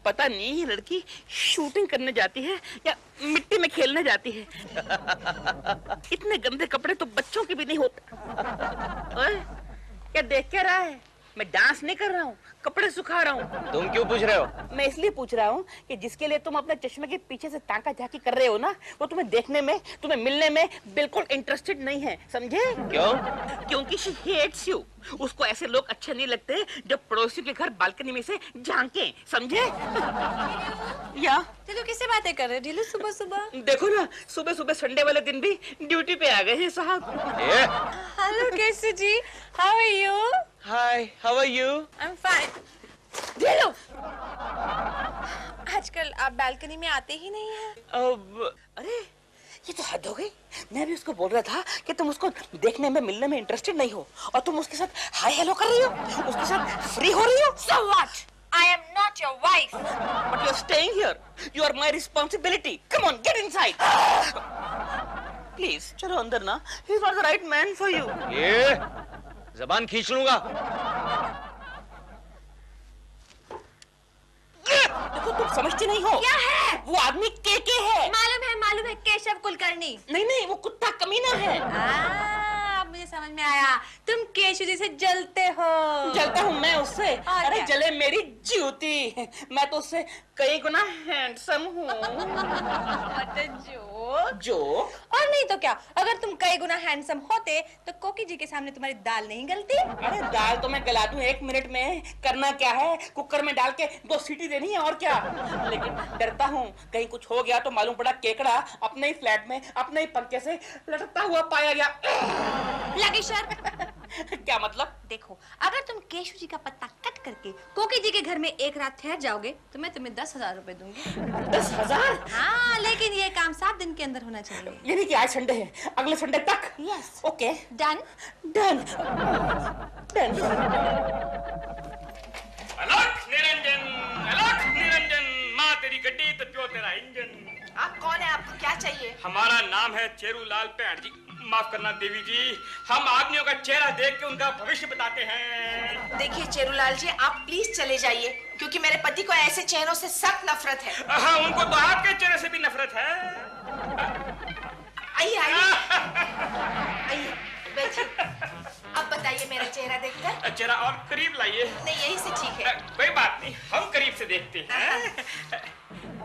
पता नहीं ये लड़की शूटिंग करने जाती है या मिट्टी में खेलने जाती है। इतने गंदे कपड़े तो बच्चों के भी नहीं होते। ओए, क्या देख क्या रहा है? मैं डांस नहीं कर रहा हूँ, कपड़े सुखा रहा हूँ। तुम क्यों पूछ रहे हो? मैं इसलिए पूछ रहा हूँ कि जिसके लिए तुम अपने चश्मे के पीछे से ताका झाकी कर रहे हो ना, वो तुम्हें देखने में, तुम्हें मिलने में बिल्कुल इंटरेस्टेड नहीं है, समझे? क्यों? क्योंकि she hates you। उसको ऐसे लोग अच्छे नहीं लगते जो पड़ोसी के घर बालकनी में से झांके, समझे? या ढीलू किससे बातें कर रहे हो ढीलू सुबह सुबह? देखो ना, सुबह सुबह संडे वाले दिन भी ड्यूटी पे आ गए हैं साहब। Hello Keshu ji, how are you? Hi, how are you? I am fine. Dhilu, आजकल आप बालकनी में आते ही नहीं हैं। अब अरे ये तो हद हो गई। मैं भी उसको बोल रहा था कि तुम उसको देखने में, मिलने में इंटरेस्टेड नहीं हो, और तुम उसके साथ हाय हेलो कर रही हो, उसके साथ फ्री हो रही हो। So what? I am not your wife. But you are staying here. You are my responsibility. Come on, get inside. Please, चलो अंदर ना। He is not the right man for you. ये जबान खींच लूंगा। देखो तुम समझती नहीं हो। क्या है? वो आदमी के है। मालूम है केशव कुलकर्णी। नहीं, वो कुत्ता कमीना है। अब मुझे समझ में आया, तुम केशु जी से जलते हो। जलता हूँ मैं उससे? और अरे क्या? जले मेरी जूती। मैं तो उससे कई गुना हैंडसम हूँ। जो और नहीं तो क्या, अगर तुम कई गुना हैंडसम होते तो कोकी जी के सामने तुम्हारी दाल नहीं गलती। अरे दाल तो मैं गला दूं 1 मिनट में। करना क्या है, कुकर में डाल के 2 सीटी देनी है, और क्या। लेकिन डरता हूँ कहीं कुछ हो गया तो मालूम पड़ा केकड़ा अपने ही फ्लैट में अपने ही पंखे से लटकता हुआ पाया गया। लगी शर्त। क्या मतलब? देखो, अगर तुम केशु जी का पत्ता कट करके कोकी जी के घर में एक रात ठहर जाओगे तो मैं तुम्हें 10,000 रुपए दूंगी। 10,000? हाँ, लेकिन ये काम 7 दिन के अंदर होना चाहिए। यानी कि आज संडे है, अगले संडे तक? Yes. Okay, done. Done done. अलख निरंजन, माँ तेरी गड्डी तो प्यो तेरा इंजन। आप कौन है? आपको क्या चाहिए? हमारा नाम है चेरूलाल पैंट जी। माफ करना देवी जी, हम आदमियों का चेहरा देख के उनका भविष्य बताते हैं। देखिए चेरूलाल जी, आप प्लीज चले जाइए, क्योंकि मेरे पति को ऐसे चेहरों से सख्त नफरत है। हाँ, उनको तो आपके चेहरे से भी नफरत है। आइए आइए, बैठिए। अब बताइए मेरा चेहरा देखकर। चेहरा और करीब लाइए। नहीं, यही से ठीक है। कोई बात नहीं, हम करीब से देखते हैं।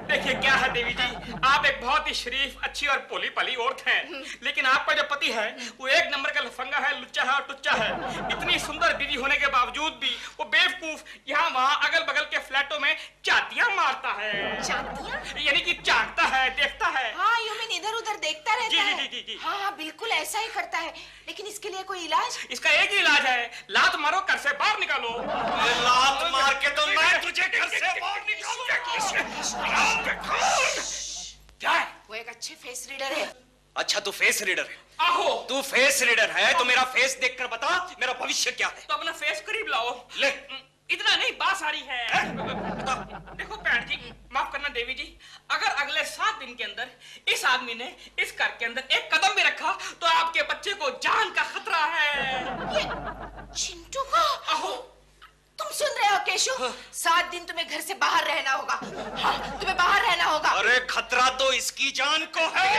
देखिए क्या है देवी जी, आप एक बहुत ही शरीफ, अच्छी और भोली भाली औरत हैं, लेकिन आपका जो पति है वो 1 नंबर का लफंगा है, लुच्चा है और टुच्चा है। इतनी सुंदर बीवी होने के बावजूद भी वो बेवकूफ यहाँ वहाँ अगल बगल के फ्लैटों में चातियां मारता है। चातियां? यानी कि झांकता है, देखता है। हाँ, यू मीन इधर उधर देखता रहता जी, है। जी, जी, जी। हाँ, बिल्कुल ऐसा ही करता है, लेकिन इसके लिए कोई इलाज? इसका एक ही इलाज है, लात मारो, घर से बाहर निकालो। लात मार के तो मैं तुझे घर से बाहर निकालूंगा। क्या है? वो एक अच्छे फेस रीडर है। अच्छा, तू फेस रीडर है? आहो, तू फेस रीडर है तो मेरा फेस देखकर बता मेरा भविष्य क्या है। तो अपना फेस करीब लाओ। ले। इतना नहीं, बात सारी है। देखो पैंट जी, माफ करना देवी जी, अगर अगले 7 दिन के अंदर इस आदमी ने इस घर के अंदर एक कदम भी रखा तो आपके बच्चे को जान का खतरा है। ये चिंटू को? आहो, तुम सुन रहे हो केशु? 7 दिन तुम्हें घर से बाहर रहना होगा। हाँ, तुम्हें बाहर रहना होगा। अरे खतरा तो इसकी जान को है।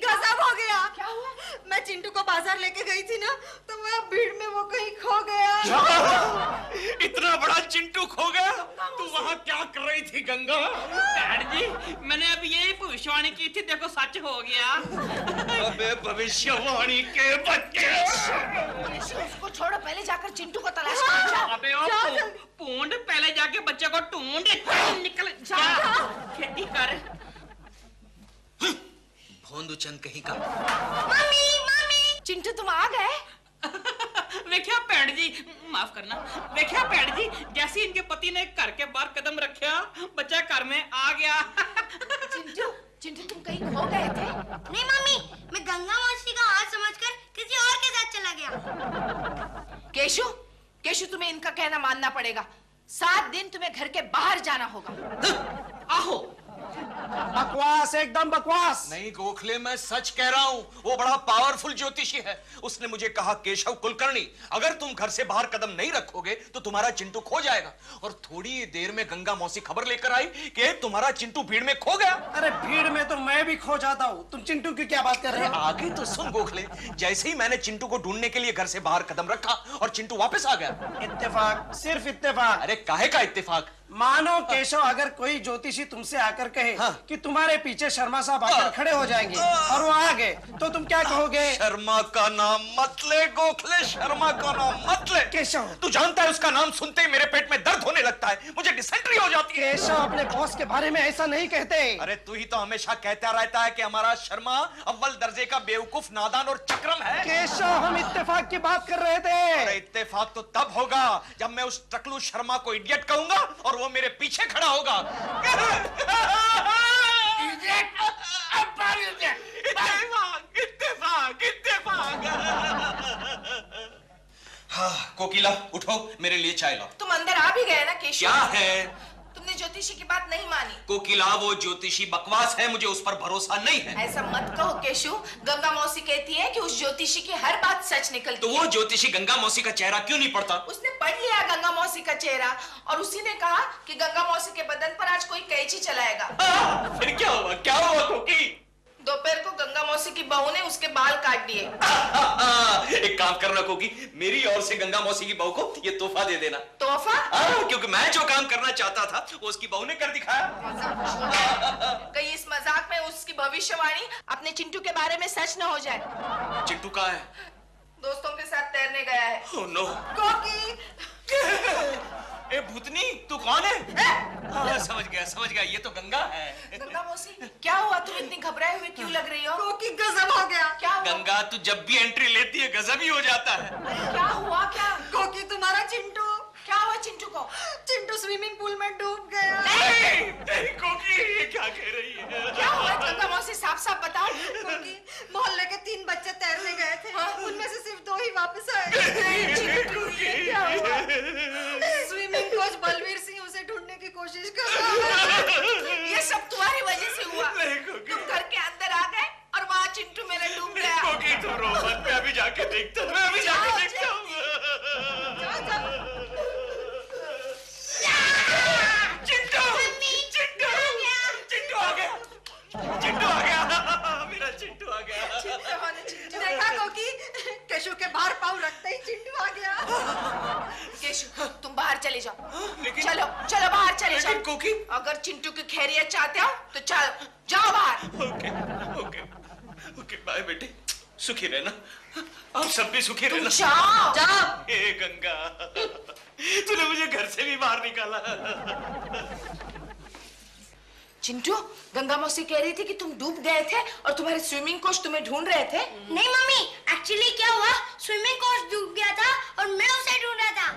गजब हो गया। क्या हुआ? मैं चिंटू को बाजार लेके गई थी ना, तो मैं भीड़ में वो कहीं खो गया। इतना बड़ा चिंटू खो गया? तू वहाँ क्या कर रही थी गंगा? डैड जी, मैंने अभी यही भविष्यवाणी की थी, देखो सच हो गया। अबे भविष्यवाणी के बच्चे। उसको छोड़ो, पहले जाकर चिंटू को तलाश करो। जाओ। अबे ओ पूंड, पहले जाके बच्चे को ढूंढ। निकल जा, खेती कर। भोंदू चंद कहीं का। मम्मी, चिंटू तुम आ गए? देखिया पैंट जी, माफ करना, देखिया पैंट जी, जैसे इनके पति ने घर के बाहर कदम रखा, बच्चा घर में आ गया। चिंटू तुम कहीं खो गए थे? नहीं मम्मी, मैं गंगा मौसी का हाथ समझकर किसी और के साथ चला गया। केशु तुम्हें इनका कहना मानना पड़ेगा। 7 दिन तुम्हें घर के बाहर जाना होगा। आहो, बकवास, एकदम बकवास। नहीं गोखले, मैं सच कह रहा हूं। वो बड़ा पावरफुल ज्योतिषी है। उसने मुझे कहा, केशव कुलकर्णी, अगर तुम घर से बाहर कदम नहीं रखोगे तो तुम्हारा चिंटू खो जाएगा। और थोड़ी देर में गंगा मौसी खबर लेकर आई कि तुम्हारा चिंटू भीड़ में खो गया। अरे भीड़ में तो मैं भी खो जाता हूँ, तुम चिंटू की क्या बात कर रहे हो? आगे तो सुन गोखले, जैसे ही मैंने चिंटू को ढूंढने के लिए घर से बाहर कदम रखा और चिंटू वापस आ गया। इत्तेफाक, सिर्फ इत्तेफाक। अरे काहे का इत्तेफाक? मानो केशव, अगर कोई ज्योतिषी तुमसे आकर कहे कि तुम्हारे पीछे शर्मा साहब आकर खड़े हो जाएंगे और वो आ गए, तो तुम क्या कहोगे? शर्मा का नाम मत ले गोखले, शर्मा का नाम मत ले। केशव, तू जानता है उसका नाम सुनते ही मेरे पेट में दर्द होने लगता है, मुझे डिसेंट्री हो जाती है। केशव, अपने बॉस के बारे में ऐसा नहीं कहते। अरे तू ही तो हमेशा कहता रहता है कि हमारा शर्मा अव्वल दर्जे का बेवकूफ, नादान और चक्रम है। केशव, हम इत्तेफाक की बात कर रहे थे। अरे इत्तेफाक तो तब होगा जब मैं उस टकलू शर्मा को इडियट कहूंगा और वो मेरे पीछे खड़ा होगा। इत्तेफाक, इत्तेफाक। हाँ, कोकिला उठो, मेरे लिए चाय लाओ। तुम अंदर आ भी गए ना केशव? क्या है? तुमने ज्योतिषी की बात नहीं मानी। कोकिला, वो ज्योतिषी बकवास है, मुझे उस पर भरोसा नहीं है। ऐसा मत कहो केशव, गंगा मौसी कहती है कि उस ज्योतिषी की हर बात सच निकलती तो है। वो ज्योतिषी गंगा मौसी का चेहरा क्यों नहीं पड़ता? उसने पढ़ लिया गंगा मौसी का चेहरा और उसी ने कहा कि गंगा मौसी के बदन पर आज कोई कैंची चलाएगा। फिर क्या हुआ? क्या हुआ कोकी? दोपहर को गंगा मौसी की बहू ने उसके बाल काट दिए। एक काम करना कोकी, मेरी ओर से गंगा मौसी की बहू को ये तोहफा दे देना। तोहफा? क्योंकि मैं जो काम करना चाहता था वो उसकी बहू ने कर दिखाया। कहीं इस मजाक में उसकी भविष्यवाणी अपने चिंटू के बारे में सच न हो जाए। चिंटू कहाँ है? दोस्तों के साथ तैरने गया है। Oh, no. ए भूतनी, तू कौन है? समझ गया, ये तो गंगा है। गंगा मौसी, क्या हुआ? तुम इतनी घबराए हुए क्यों लग रही हो? कोकी गजब हो गया। क्या हुआ? गंगा, तू जब भी एंट्री लेती है गजब ही हो जाता है। क्या हुआ? क्या कोकी, तुम्हारा चिंटू। क्या हुआ चिंटू को? चिंटू स्विमिंग पूल में डूब गया। नहीं कोकी, ये क्या कह रही है? क्या हुआ गंगा मौसी? साफ साफ बताओ। कोकी, मोहल्ले के 3 बच्चे तैरने गए थे, उनमें से सिर्फ 2 ही वापस आए। चिंटू, ये क्या हुआ? स्विमिंग कोच बलवीर सिंह उसे ढूंढने की कोशिश कर रहा है। ये सब तुम्हारी वजह से हुआ। नहीं कोकी। तुम घर के अंदर आ गए और वहाँ चिंटू मेरा डूब गया। कोकी, तू रो मत, मैं अभी जाके देखता हूँ। चिंटू आ गया, मेरा चिंटू आ गया। देखा कोकी, केशव के बाहर पाँव रखते ही चिंटू आ गया। केशव, तुम बाहर चले जाओ। लेकिन चलो बाहर चले जाओ। कोकी, अगर चिंटू की खैरियत चाहते हो तो चलो, जाओ बाहर। ओके, बाय बेटे, सुखी रहना। आप सब भी सुखी रहना। जाओ। हे गंगा, तूने मुझे घर से भी बाहर निकाला। चिंटू, गंगा मौसी कह रही थी कि तुम डूब गए थे और तुम्हारे स्विमिंग कोच तुम्हें ढूंढ रहे थे। नहीं मम्मी, एक्चुअली क्या हुआ, स्विमिंग कोच डूब गया था और मैं उसे ढूंढ रहा था।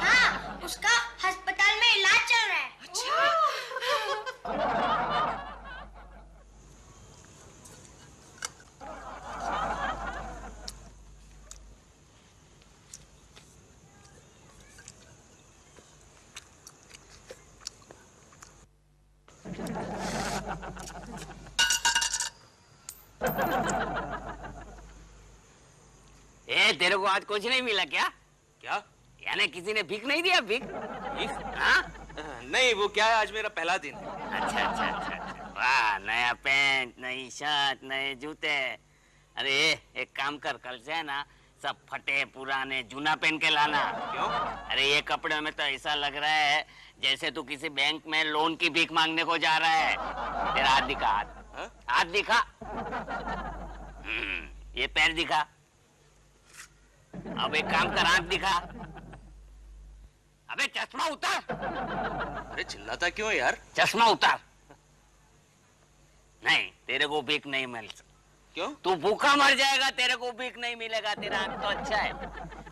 हाँ, उसका अस्पताल में इलाज चल रहा है। अच्छा। तेरे को आज कुछ नहीं मिला क्या? क्या? यानी किसी ने भीख नहीं दिया? भीख? हाँ? नहीं, वो क्या है, आज मेरा पहला दिन। अच्छा। वाह, नया पैंट, नई शर्ट, नए जूते। अरे एक काम कर, कल से है ना सब फटे पुराने जूना पहन के लाना। क्यों? अरे ये कपड़े में तो ऐसा लग रहा है जैसे तू किसी बैंक में लोन की भीख मांगने को जा रहा है। तेरा हाथ दिखा, हाथ दिखा। ये पैर दिखा। अब एक काम कर, आंख दिखा। अबे चश्मा उतार। अरे चिल्लाता क्यों यार? चश्मा उतार। नहीं, तेरे को भीख नहीं मिल सकती। क्यों? तू भूखा मर जाएगा, तेरे को भीख नहीं मिलेगा। तेरा आंख तो अच्छा है।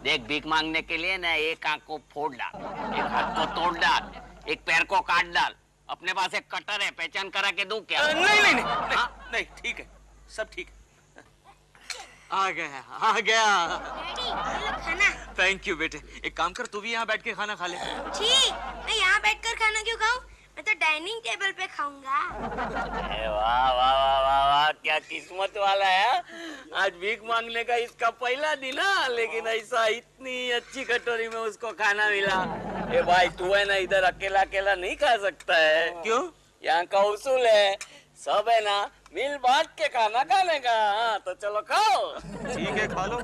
देख, भीख मांगने के लिए ना एक आंख को फोड़ डाल, एक हाथ को तोड़ डाल, एक पैर को काट डाल। अपने पास एक कटर है, पहचान करा के दूं क्या? नहीं, ठीक है, सब ठीक है। आ गया। डैडी, ये लो खाना। थैंक यू बेटे। एक काम कर, तू भी यहाँ बैठ के खाना खा ले। ठीक, मैं यहाँ बैठकर खाना क्यों खाऊं? मैं तो डाइनिंग टेबल पे खाऊंगा। वाह वाह वाह वाह वाह, क्या किस्मत वाला है। आज भीख मांगने का इसका पहला दिन है, लेकिन ऐसा इतनी अच्छी कटोरी में उसको खाना मिला। ए भाई, तू है ना इधर अकेला अकेला नहीं खा सकता है। क्यों? यहाँ का उसूल है, सब है ना मिल बांट के खाना खाने का। हाँ, तो चलो खाओ। ठीक है, खा लो।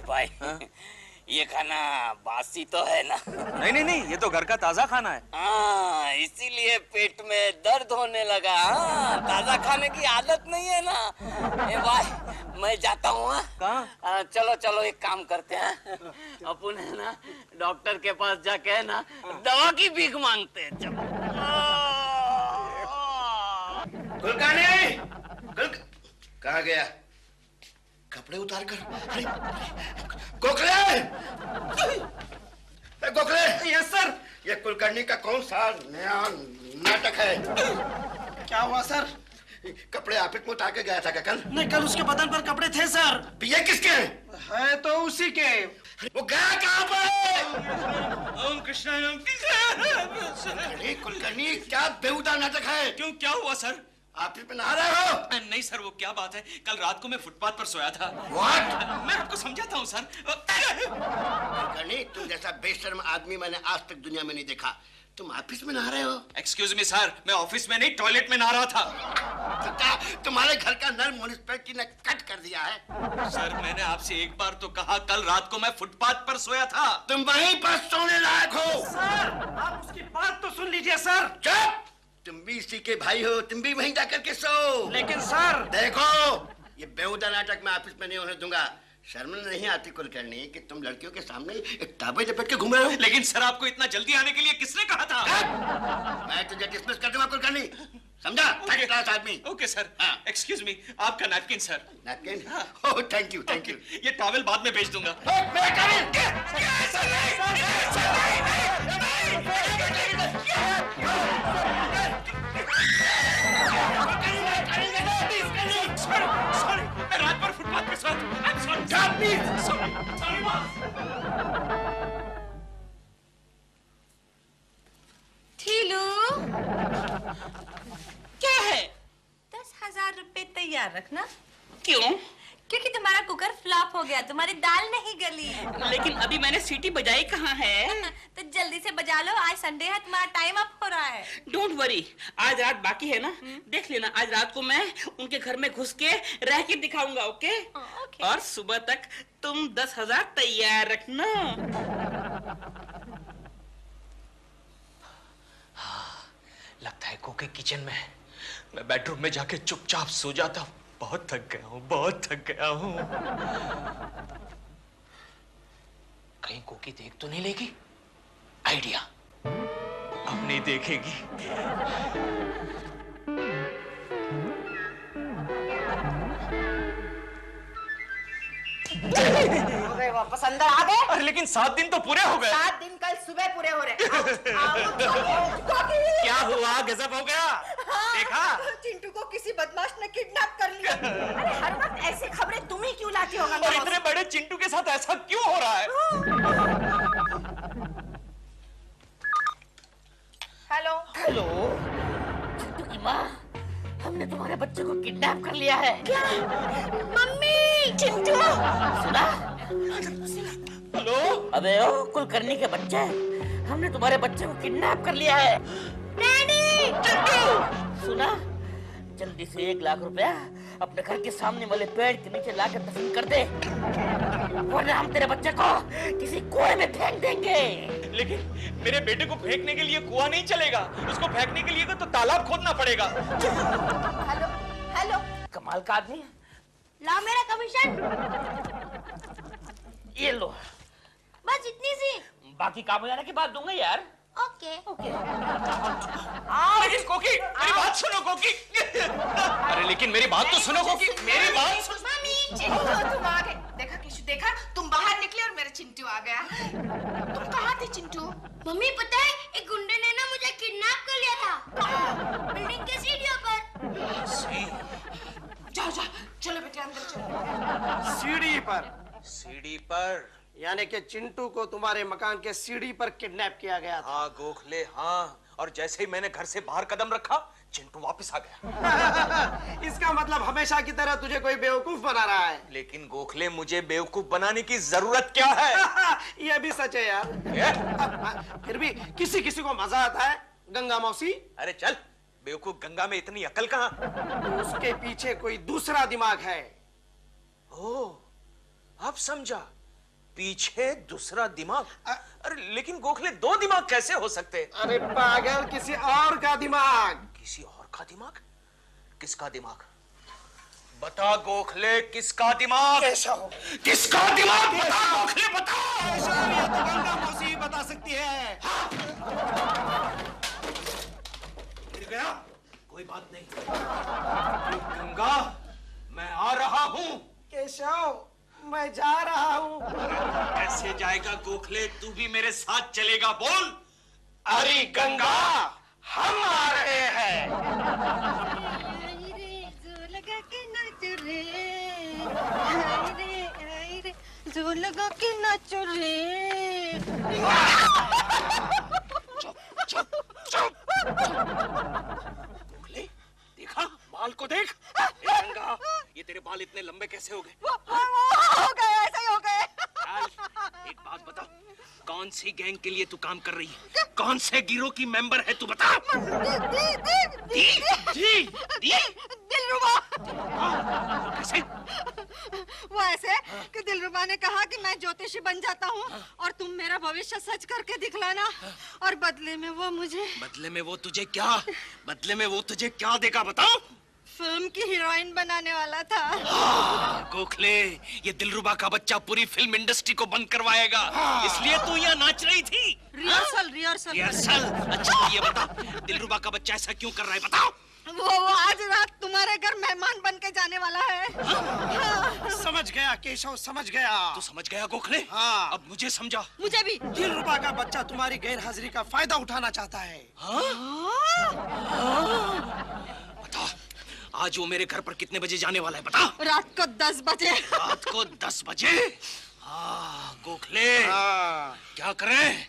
भाई, ये खाना बासी तो है ना? नहीं नहीं नहीं, ये तो घर का ताजा खाना है। हाँ, इसीलिए पेट में दर्द होने लगा। हाँ, ताजा खाने की आदत नहीं है ना। ए भाई, मैं जाता हूँ। कहाँ? चलो चलो, एक काम करते हैं, अपन है ना डॉक्टर के पास जाके है ना दवा की भीख मांगते हैं। चलो। कहाँ गया? कपड़े उतार कर। अरे गोखले, गोखले। Yes sir. ये कुलकर्णी का कौन सा नया नाटक है? क्या हुआ सर? कपड़े आप में उतार के गया था क्या कल? नहीं, कल उसके बदन पर कपड़े थे सर। ये किसके हैं? है तो उसी के। वो गया कहाँ पर? ओम कृष्णा ओम अरे कुलकर्णी, क्या बेहुदा नाटक है? क्यों, क्या हुआ सर? आप में नहा रहे हो? नहीं सर, वो क्या बात है, कल रात को मैं फुटपाथ पर सोया था। What? मैं आपको समझाता हूँ सर। कुलकर्णी, तुम जैसा बेशर्म आदमी मैंने आज तक दुनिया में नहीं देखा। तुम ऑफिस में नहा रहे हो? एक्सक्यूज मी सर, मैं ऑफिस में नहीं टॉयलेट में नहा रहा था। तो क्या तुम्हारे घर का नल म्युनिसिपैलिटी ने कट कर दिया है? सर, मैंने आपसे एक बार तो कहा, कल रात को मैं फुटपाथ पर सोया था। तुम वहीं पर सोने लायक हो। सर, आप उसकी बात तो सुन लीजिए सर। चुप! तुम भी इसी के भाई हो, तुम भी वहीं जाकर के सो। लेकिन सर, देखो, ये बेहुदा नाटक मैं ऑफिस में नहीं होने दूंगा। शर्म नहीं आती कुलकर्णी कि तुम लड़कियों के सामने एक टाबे लपेट के घूम रहे हो? लेकिन सर, आपको इतना जल्दी आने के लिए किसने कहा था? मैं तुझे डिसमिस कर दूंगा कुलकर्णी, समझा? थर्ड क्लास आदमी। Okay sir. एक्सक्यूज मी, आपका napkin sir. Napkin? Oh, thank you thank you. ये टॉवेल बाद में भेज दूंगा। सॉरी, मैं रात भर फुटपाथ पे सोया था। I'm sorry, sorry boss। ठीलू, क्या है? 10,000 रुपए तैयार रखना। क्यों? क्योंकि तुम्हारा कुकर फ्लॉप हो गया, तुम्हारी दाल नहीं गली। लेकिन अभी मैंने सीटी बजाई कहाँ है? तो जल्दी से बजा लो, आज संडे है, तुम्हारा टाइम अप हो रहा है। डोंट वरी, आज रात बाकी है ना, देख लेना। आज रात को मैं उनके घर में घुस के रह के दिखाऊंगा, ओके? ओके। और सुबह तक तुम 10,000 तैयार रखना। लगता है कोके किचन में है। मैं बेडरूम में जाके चुपचाप सो जाता हूँ। बहुत थक गया हूँ, बहुत थक गया हूँ। कहीं कोकी देख तो नहीं लेगी? आइडिया, अब नहीं देखेगी। हो गए वापस अंदर आ गए। अरे लेकिन 7 दिन तो पूरे हो गए। 7 दिन कल सुबह पूरे हो रहे। क्या हुआ? गजब हो गया। देखा? चिंटू को किसी बदमाश ने किडनैप कर लिया। अरे हर वक्त ऐसी खबरें तुम ही क्यों लाती होगा? और इतने बड़े चिंटू के साथ ऐसा क्यों हो रहा है? हेलो हेलो, चिंटू की माँ, हमने तुम्हारे बच्चे को किडनैप कर लिया है। क्या? मम्मी, चिंटू, सुना? हेलो, अबे ओ कुलकर्णी के बच्चे, हमने तुम्हारे बच्चे को किडनैप कर लिया है। डैडी, चिंटू, सुना? जल्दी से 1 लाख रुपया अपने घर के सामने वाले पेड़ के नीचे लाकर दफन कर दे, वरना हम तेरे बच्चे को किसी कुएं में फेंक देंगे। लेकिन मेरे बेटे को फेंकने के लिए कुआं नहीं चलेगा, उसको फेंकने के लिए तो तालाब खोदना पड़ेगा। हेलो हेलो, कमाल का आदमी है। लाओ मेरा कमीशन। ये लो, बस इतनी सी। बाकी काम हो जाने के बाद दूंगा यार। ओके। मेरी कोकी, मेरी बात सुनो कोकी। अरे लेकिन मेरी बात तो सुनो कोकी, मेरी बात सुनो। मम्मी, चिंटू तुम आ गए। देखा केशु, देखा? तुम बाहर निकले और मेरा चिंटू आ गया। तुम कहाँ थे चिंटू? मम्मी पता है, एक गुंडे ने ना मुझे किडनैप कर लिया था। बिल्डिंग के सीढ़ियों पर। जाओ जाओ, चलो बेटे अंदर चलो। सीढ़ी पर। सीढ़ी पर? यानी कि चिंटू को तुम्हारे मकान के सीढ़ी पर किडनैप किया गया था। हाँ गोखले हाँ, और जैसे ही मैंने घर से बाहर कदम रखा चिंटू वापस आ गया। इसका मतलब हमेशा की तरह तुझे कोई बेवकूफ बना रहा है। लेकिन गोखले मुझे बेवकूफ बनाने की जरूरत क्या है? यह भी सच है यार। फिर भी किसी किसी को मजा आता है। गंगा मौसी, अरे चल, बेवकूफ गंगा में इतनी अकल कहाँ? उसके पीछे कोई दूसरा दिमाग है। ओह, अब समझा, पीछे दूसरा दिमाग। अरे लेकिन गोखले दो दिमाग कैसे हो सकते? अरे पागल, किसी और का दिमाग। किसी और का दिमाग? किसका दिमाग? बता गोखले, किसका दिमाग? केशव। किसका दिमाग? बता गोखले, बता। केशव, ये तो गंगा मौसी बता सकती है। गिर गया? कोई बात नहीं। गंगा, मैं आ रहा हूँ। केशव, मैं जा रहा हूँ। कैसे जाएगा गोखले? तू भी मेरे साथ चलेगा? बोल। अरे गंगा, हम आ रहे हैं। लगा के नाच रे, जो लगा के नाच रे। चुप चुप चुप। गोखले, देखा? बाल को देख। गंगा, ये तेरे बाल इतने लंबे कैसे हो गए? हो गए, ऐसे ही हो गए। एक बात बता, कौन सी गैंग के लिए तू काम कर रही है? कौन से गिरोह की मेंबर है तू? बता। दिलरुबा। कैसे? वो ऐसे कि दिलरुबा ने कहा कि मैं ज्योतिषी बन जाता हूँ और तुम मेरा भविष्य सच करके दिखलाना, और बदले में वो मुझे। बदले में वो तुझे क्या? बदले में वो तुझे क्या देगा? बताओ। फिल्म की हीरोइन बनाने वाला था। गोखले, ये दिलरुबा का बच्चा पूरी फिल्म इंडस्ट्री को बंद करवाएगा, इसलिए तू यहाँ नाच रही थी। रिहर्सल। अच्छा ये बता, दिलरुबा का बच्चा ऐसा क्यों कर रहा है? बताओ। वो आज रात तुम्हारे घर मेहमान बन के जाने वाला है। समझ गया केशव, समझ गया। तू समझ गया गोखले? हाँ। अब मुझे समझा। मुझे भी। दिलरुबा का बच्चा तुम्हारी गैर हाजिरी का फायदा उठाना चाहता है। बता, आज वो मेरे घर पर कितने बजे जाने वाला है? बता। रात को 10 बजे। रात को 10 बजे? गोखले, क्या करें?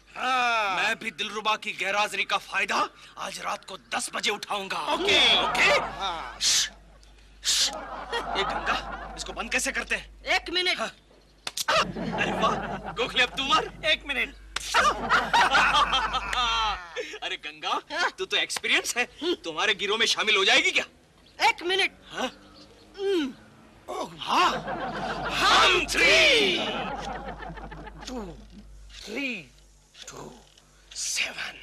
मैं भी दिलरुबा की गैरहाजिरी का फायदा आज रात को 10 बजे उठाऊंगा। ओके। ओके। ये गंगा, इसको बंद कैसे करते हैं? 1 मिनट। अरे वाह गोखले, अब तू मार। 1 मिनट। अरे गंगा, तू तो एक्सपीरियंस है, तुम्हारे गिरोह में शामिल हो जाएगी क्या? 1 मिनट। हाँ, हम 3 2 3 2 7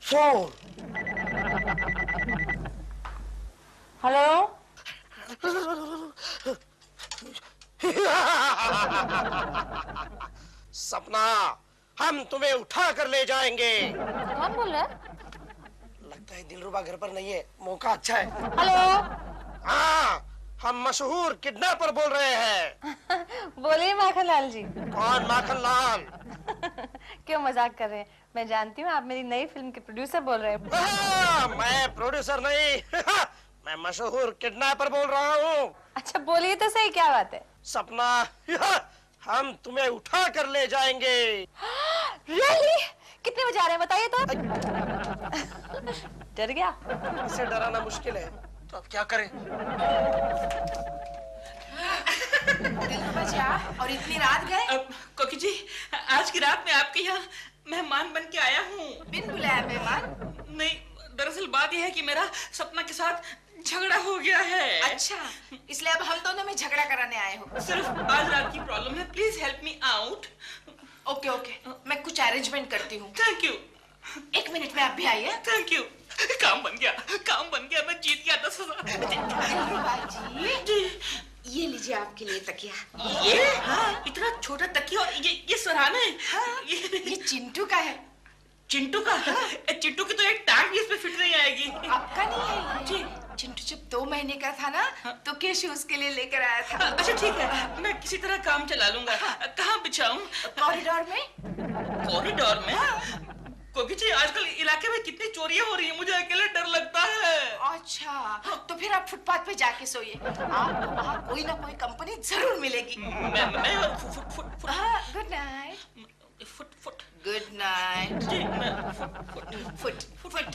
4। हेलो, सपना, हम तुम्हें उठा कर ले जाएंगे। कौन बोल रहा है? लगता है दिलरुबा घर पर नहीं है, मौका अच्छा है। हेलो। हाँ, हम मशहूर किडनैपर बोल रहे हैं। बोलिए माखनलाल जी। कौन माखनलाल? क्यों मजाक कर रहे हैं? मैं जानती हूँ आप मेरी नई फिल्म के प्रोड्यूसर बोल रहे हैं। मैं प्रोड्यूसर नहीं, मैं मशहूर किडनैपर बोल रहा हूँ। अच्छा बोलिए तो सही, क्या बात है? सपना, हम तुम्हें उठा कर ले जाएंगे। रियली? कितने बजे आ रहे हैं बताइए तो। डर गया? इसे डराना मुश्किल है, तो अब क्या करें? और इतनी रात गए? कोकी जी, आज की रात में आपके यहाँ मेहमान बन के आया हूँ। बिन बुलाया मेहमान? नहीं, दरअसल बात यह है कि मेरा सपना के साथ झगड़ा हो गया है। अच्छा, इसलिए अब हम दोनों में झगड़ा कराने आए हो? सिर्फ आज रात की प्रॉब्लम है, please help me out. Okay okay, मैं कुछ अरेंजमेंट करती हूँ। Thank you. 1 मिनट में आप भी आइए। Thank you. काम बन गया, काम बन गया, मैं जीत गया 10,000। दिलरुबा जी, ये लीजिए आपके लिए तकिया। ये? हाँ, इतना छोटा तकिया, और ये सराहना है। हाँ, ये चिंटू का है। चिंटू का? चिंटू की तो एक टांग भी इसमें फिट नहीं आएगी। आपका नहीं है जी? चिंटू जब 2 महीने का था ना, तो केशव उसके लिए लेकर आया था। अच्छा ठीक है, मैं किसी तरह काम चला लूंगा। कहाँ बिछाऊं? कॉरिडोर में। कॉरिडोर में? कोकी जी आजकल इलाके में कितनी चोरियां हो रही है, मुझे अकेले डर लगता है। अच्छा, तो फिर आप फुटपाथ पे जाके सोइए। आपको वहाँ कोई ना कोई कंपनी जरूर मिलेगी। मैं फुट फुट फुट गुड नाइट। फुट फुट गुड नाइट। जी मैं फुट फुट फुट।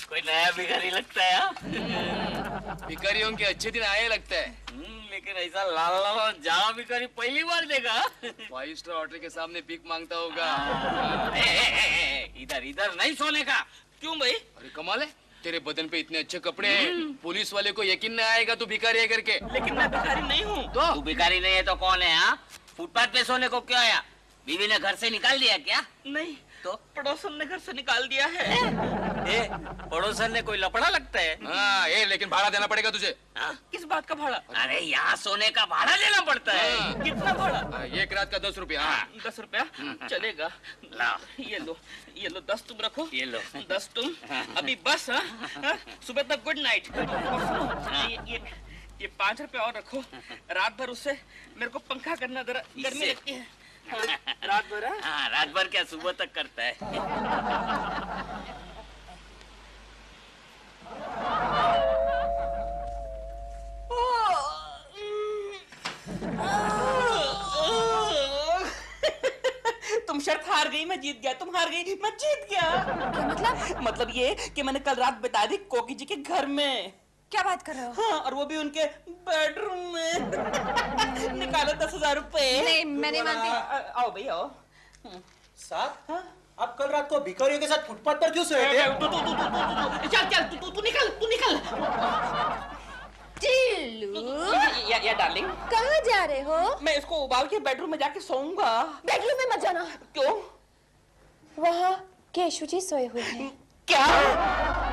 कोई नया भिखारी लगता है हाँ? भिखारियों के अच्छे दिन आए लगता है। लेकिन ऐसा लाल लाल जावा भिखारी पहली बार देखा। 5 स्टार होटल के सामने भीख मांगता होगा। इधर इधर नहीं सोने का। क्यों भाई? अरे कमाल है, तेरे बदन पे इतने अच्छे कपड़े हैं, पुलिस वाले को यकीन नहीं आएगा तू भिखारी है करके। लेकिन मैं भिखारी नहीं हूँ। तो तू भिखारी नहीं है तो कौन है हाँ? फुटपाथ पे सोने को क्यों आया? बीवी ने घर से निकाल दिया क्या? नहीं तो पड़ोसन ने घर से निकाल दिया है। पड़ोसन ने कोई लपड़ा लगता है। हाँ, लेकिन भाड़ा देना पड़ेगा तुझे। किस बात का भाड़ा? अरे यहाँ सोने का भाड़ा देना पड़ता है। कितना भाड़ा? 1 रात का 10 रुपया। 10 रुपया चलेगा। ये लो 10 तुम रखो। ये लो 10 तुम। अभी बस हाँ? सुबह तक गुड नाइट। ये 5 रुपया और रखो। रात भर उससे मेरे को पंखा करना जरा गर्मी लगती है। हाँ, रात भर हाँ, रात भर क्या सुबह तक करता है। तुम शर्त हार गई, मैं जीत गया। तुम हार गई, मैं जीत गया। क्या मतलब ये कि मैंने कल रात बिता दी कोकी जी के घर में। क्या बात कर रहे हो? हाँ, और वो भी उनके बेडरूम में। निकालो 10,000 रुपए। नहीं, मैं नहीं मानती। आओ भाई आओ। साहब, आप कल रात को भिखारियों के साथ फुटपाथ पर क्यों सोए थे? चल तू निकल। टिल्लू, या डार्लिंग, कहाँ जा रहे हो? मैं इसको उबाल के बेडरूम में जाके सोऊंगा। बेडरूम में मत जाना। क्यों? वहाँ केशु जी सोए हुए हैं। क्या?